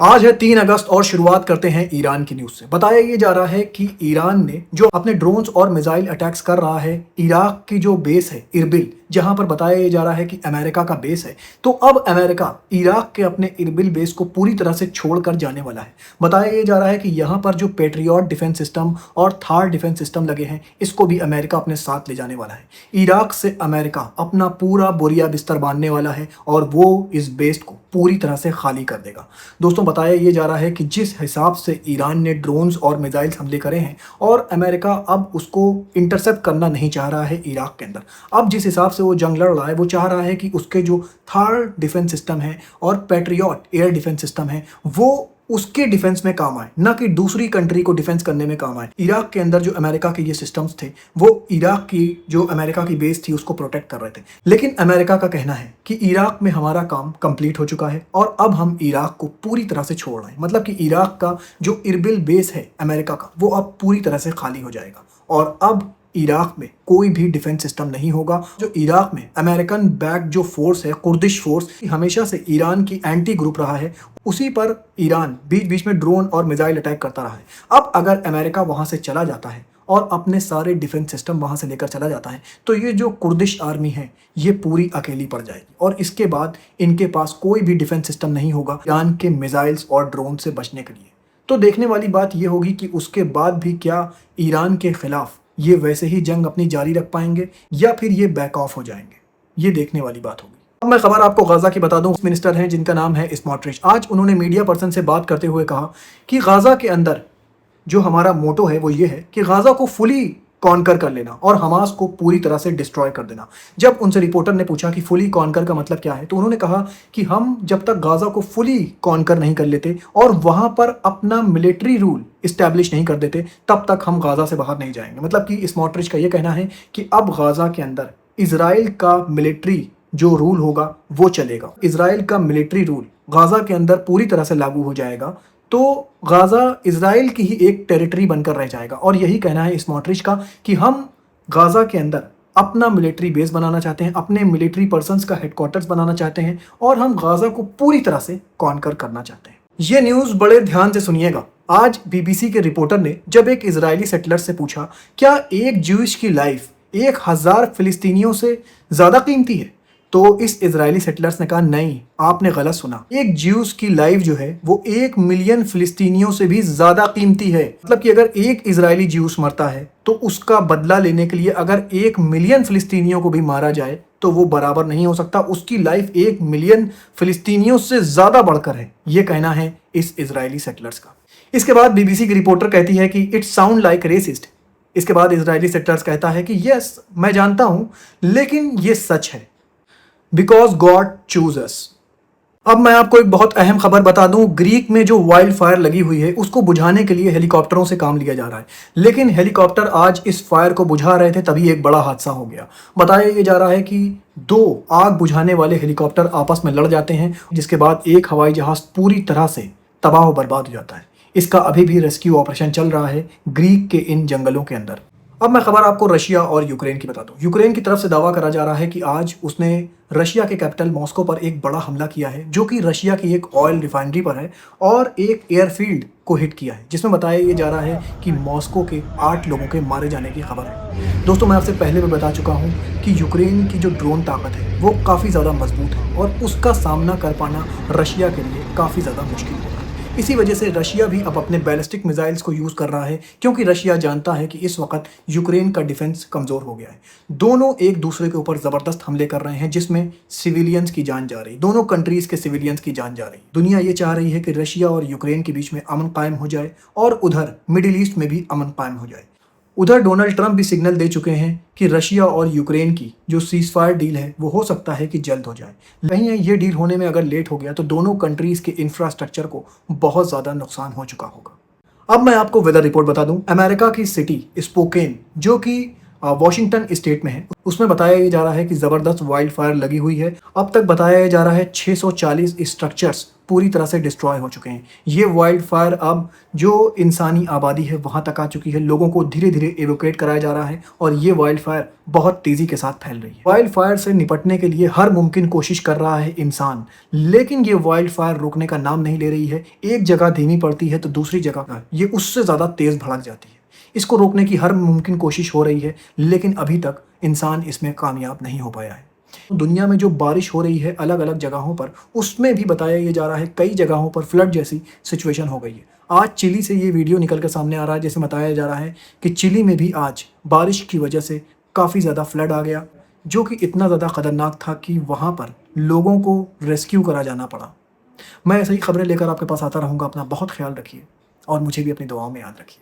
आज है 3 अगस्त और शुरुआत करते हैं ईरान की न्यूज से। बताया ये जा रहा है कि ईरान ने जो अपने ड्रोन्स और मिसाइल अटैक्स कर रहा है इराक की जो बेस है इरबिल, जहां पर बताया ये जा रहा है कि अमेरिका का बेस है, तो अब अमेरिका इराक के अपने इरबिल बेस को पूरी तरह से छोड़कर जाने वाला है। बताया ये जा रहा है कि यहाँ पर जो पेट्रियट डिफेंस सिस्टम और थार डिफेंस सिस्टम लगे हैं, इसको भी अमेरिका अपने साथ ले जाने वाला है। इराक से अमेरिका अपना पूरा बोरिया बिस्तर बांधने वाला है और वो इस बेस को पूरी तरह से खाली कर देगा। दोस्तों, बताया ये जा रहा है कि जिस हिसाब से ईरान ने ड्रोन्स और मिसाइल्स हमले करे हैं और अमेरिका अब उसको इंटरसेप्ट करना नहीं चाह रहा है इराक के अंदर, अब जिस हिसाब से वो जंग लड़ रहा है वो चाह रहा है कि उसके जो थार डिफेंस सिस्टम है और पेट्रियट एयर डिफेंस सिस्टम है वो उसके डिफेंस में काम आए, ना कि दूसरी कंट्री को डिफेंस करने में काम आए। इराक के अंदर जो अमेरिका के ये सिस्टम्स थे वो इराक की जो अमेरिका की बेस थी उसको प्रोटेक्ट कर रहे थे, लेकिन अमेरिका का कहना है कि इराक में हमारा काम कंप्लीट हो चुका है और अब हम इराक को पूरी तरह से छोड़ रहे हैं। मतलब कि इराक का जो इरबिल बेस है अमेरिका का, वो अब पूरी तरह से खाली हो जाएगा और अब इराक में कोई भी डिफेंस सिस्टम नहीं होगा। जो इराक में अमेरिकन बैक जो फोर्स है, कुर्दिश फोर्स, हमेशा से ईरान की एंटी ग्रुप रहा है, उसी पर ईरान बीच बीच में ड्रोन और मिसाइल अटैक करता रहा है। अब अगर अमेरिका वहां से चला जाता है और अपने सारे डिफेंस सिस्टम वहां से लेकर चला जाता है तो ये जो कुर्दिश आर्मी है ये पूरी अकेली पड़ जाएगी और इसके बाद इनके पास कोई भी डिफेंस सिस्टम नहीं होगा ईरान के मिसाइल्स और ड्रोन से बचने के लिए। तो देखने वाली बात यह होगी कि उसके बाद भी क्या ईरान के खिलाफ ये वैसे ही जंग अपनी जारी रख पाएंगे या फिर ये बैक ऑफ हो जाएंगे, ये देखने वाली बात होगी। अब मैं खबर आपको गाजा की बता दूं। मिनिस्टर हैं जिनका नाम है स्मोट्रिच। आज उन्होंने मीडिया पर्सन से बात करते हुए कहा कि गाजा के अंदर जो हमारा मोटो है वो ये है कि गाजा को फुली कॉन्कर कर लेना और हमास को पूरी तरह से डिस्ट्रॉय कर देना। जब उनसे रिपोर्टर ने पूछा कि फुली कॉन्कर का मतलब क्या है, तो उन्होंने कहा कि हम जब तक गाजा को फुली कॉन्कर नहीं कर लेते और वहां पर अपना मिलिट्री रूल इस्टेब्लिश नहीं कर देते तब तक हम गाजा से बाहर नहीं जाएंगे। मतलब कि स्मोट्रिच का ये कहना है कि अब गाजा के अंदर इजराइल का मिलिट्री जो रूल होगा वो चलेगा। इजराइल का मिलिट्री रूल गाजा के अंदर पूरी तरह से लागू हो जाएगा तो गाजा इजराइल की ही एक टेरिटरी बनकर रह जाएगा। और यही कहना है स्मोट्रिच का कि हम गाजा के अंदर अपना मिलिट्री बेस बनाना चाहते हैं, अपने मिलिट्री पर्सन्स का हेडक्वार्टर्स बनाना चाहते हैं और हम गाजा को पूरी तरह से कॉन्कर करना चाहते हैं। ये न्यूज़ बड़े ध्यान से सुनिएगा। आज बीबीसी के रिपोर्टर ने जब एक इजरायली सेटलर से पूछा क्या एक ज्यूइश की लाइफ 1000 फिलिस्तीनियों से ज़्यादा कीमती है, तो इस इजरायली सेटलर्स ने कहा नहीं, आपने गलत सुना। एक ज्यूस की लाइफ जो है वो 1 मिलियन फिलिस्तीनियों से भी ज्यादा कीमती है। मतलब कि अगर एक इजरायली ज्यूस मरता है तो उसका बदला लेने के लिए अगर 1 मिलियन फिलिस्तीनियों को भी मारा जाए तो वो बराबर नहीं हो सकता। उसकी लाइफ 1 मिलियन फिलिस्तीनियों से ज्यादा बढ़कर है, ये कहना है इस इजरायली सेटलर्स का। इसके बाद बीबीसी की रिपोर्टर कहती है कि इट साउंड लाइक रेसिस्ट। इसके बाद इजरायली सेटलर्स कहता है कि यस, मैं जानता हूं, लेकिन ये सच है, बिकॉज गॉड चूजस। अब मैं आपको एक बहुत अहम खबर बता दूं। ग्रीक में जो वाइल्ड फायर लगी हुई है उसको बुझाने के लिए हेलीकॉप्टरों से काम लिया जा रहा है, लेकिन हेलीकॉप्टर आज इस फायर को बुझा रहे थे तभी एक बड़ा हादसा हो गया। बताया ये जा रहा है कि 2 आग बुझाने वाले हेलीकॉप्टर आपस में लड़ जाते हैं, जिसके बाद एक हवाई जहाज पूरी तरह से तबाह बर्बाद हो जाता है। इसका अभी भी रेस्क्यू ऑपरेशन चल रहा है ग्रीक के इन जंगलों के अंदर। अब मैं खबर आपको रशिया और यूक्रेन की बता दूं। यूक्रेन की तरफ से दावा करा जा रहा है कि आज उसने रशिया के कैपिटल मॉस्को पर एक बड़ा हमला किया है, जो कि रशिया की एक ऑयल रिफाइनरी पर है और एक एयरफील्ड को हिट किया है, जिसमें बताया ये जा रहा है कि मॉस्को के 8 लोगों के मारे जाने की खबर है। दोस्तों, मैं आपसे पहले भी बता चुका हूँ कि यूक्रेन की जो ड्रोन ताकत है वो काफ़ी ज़्यादा मजबूत है और उसका सामना कर पाना रशिया के लिए काफ़ी ज़्यादा मुश्किल होगा। इसी वजह से रशिया भी अब अपने बैलिस्टिक मिसाइल्स को यूज़ कर रहा है, क्योंकि रशिया जानता है कि इस वक्त यूक्रेन का डिफेंस कमज़ोर हो गया है। दोनों एक दूसरे के ऊपर ज़बरदस्त हमले कर रहे हैं, जिसमें सिविलियंस की जान जा रही, दोनों कंट्रीज़ के सिविलियंस की जान जा रही। दुनिया ये चाह रही है कि रशिया और यूक्रेन के बीच में अमन कायम हो जाए और उधर मिडिल ईस्ट में भी अमन कायम हो जाए। उधर डोनाल्ड ट्रंप भी सिग्नल दे चुके हैं कि रशिया और यूक्रेन की जो सीज़फायर डील है वो हो सकता है कि जल्द हो जाए। कहीं ये डील होने में अगर लेट हो गया तो दोनों कंट्रीज़ के इंफ्रास्ट्रक्चर को बहुत ज़्यादा नुकसान हो चुका होगा। अब मैं आपको वेदर रिपोर्ट बता दूं। अमेरिका की सिटी स्पोकेन, जो कि वॉशिंगटन स्टेट में है, उसमें बताया ये जा रहा है कि ज़बरदस्त वाइल्ड फायर लगी हुई है। अब तक बताया जा रहा है 640 स्ट्रक्चर्स पूरी तरह से डिस्ट्रॉय हो चुके हैं। ये वाइल्ड फायर अब जो इंसानी आबादी है वहाँ तक आ चुकी है। लोगों को धीरे धीरे एवोकेट कराया जा रहा है और ये वाइल्ड फायर बहुत तेज़ी के साथ फैल रही है। वाइल्ड फायर से निपटने के लिए हर मुमकिन कोशिश कर रहा है इंसान, लेकिन ये वाइल्ड फायर रुकने का नाम नहीं ले रही है। एक जगह धीमी पड़ती है तो दूसरी जगह ये उससे ज़्यादा तेज़ भड़क जाती है। इसको रोकने की हर मुमकिन कोशिश हो रही है, लेकिन अभी तक इंसान इसमें कामयाब नहीं हो पाया है। दुनिया में जो बारिश हो रही है अलग अलग जगहों पर, उसमें भी बताया ये जा रहा है कई जगहों पर फ्लड जैसी सिचुएशन हो गई है। आज चिली से ये वीडियो निकल कर सामने आ रहा है, जैसे बताया जा रहा है कि चिली में भी आज बारिश की वजह से काफ़ी ज़्यादा फ्लड आ गया, जो कि इतना ज़्यादा ख़तरनाक था कि वहाँ पर लोगों को रेस्क्यू करा जाना पड़ा। मैं ऐसे ही खबरें लेकर आपके पास आता रहूँगा। अपना बहुत ख्याल रखिए और मुझे भी अपनी दुआओं में याद रखिए।